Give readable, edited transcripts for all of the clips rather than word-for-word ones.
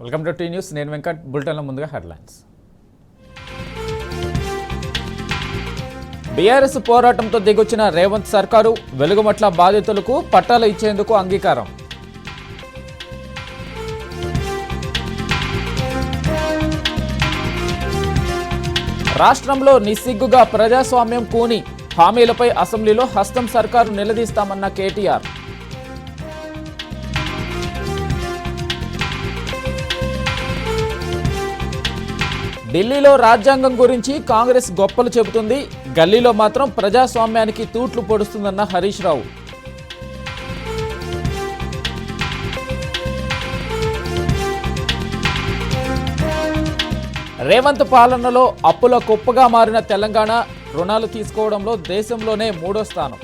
Welcome to tea news. నేను వెంకట్. బులెటిన్లో ముందుగా హెడ్లైన్స్. బీఆర్ఎస్ పోరాటంతో దిగొచ్చిన రేవంత్ సర్కారు వెలుగుమట్ల బాధితులకు పట్టాలు ఇచ్చేందుకు అంగీకారం. రాష్ట్రంలో నిస్సిగ్గుగా ప్రజాస్వామ్యం కూని హామీలపై అసెంబ్లీలో హస్తం సర్కారు నిలదీస్తామన్న కేటీఆర్. ఢిల్లీలో రాజ్యాంగం గురించి కాంగ్రెస్ గొప్పలు చెబుతుంది, గల్లీలో మాత్రం ప్రజాస్వామ్యానికి తూట్లు పొడుస్తుందన్న హరీష్ రావు. రేవంత్ పాలనలో అప్పుల కుప్పగా మారిన తెలంగాణ రుణాలు తీసుకోవడంలో దేశంలోనే 3వ స్థానం.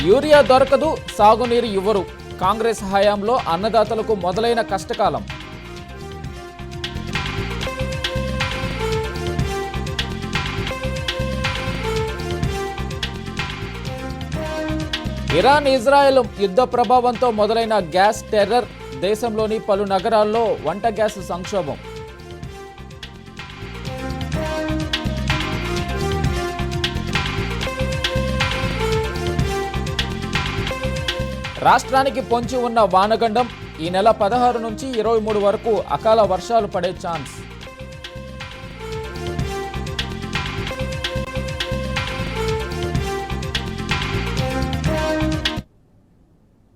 యూరియా దొరకదు, సాగునీరు ఇవ్వరు. కాంగ్రెస్ హయాంలో అన్నదాతలకు మొదలైన కష్టకాలం. ఇరాన్ ఇజ్రాయెల్ యుద్ధ ప్రభావంతో మొదలైన గ్యాస్ టెర్రర్, దేశంలోని పలు నగరాల్లో వంట గ్యాస్ సంక్షోభం. రాష్ట్రానికి పొంచి ఉన్న వానగండం ఈ నెల 16 నుంచి 23 వరకు అకాల వర్షాలు పడే ఛాన్స్.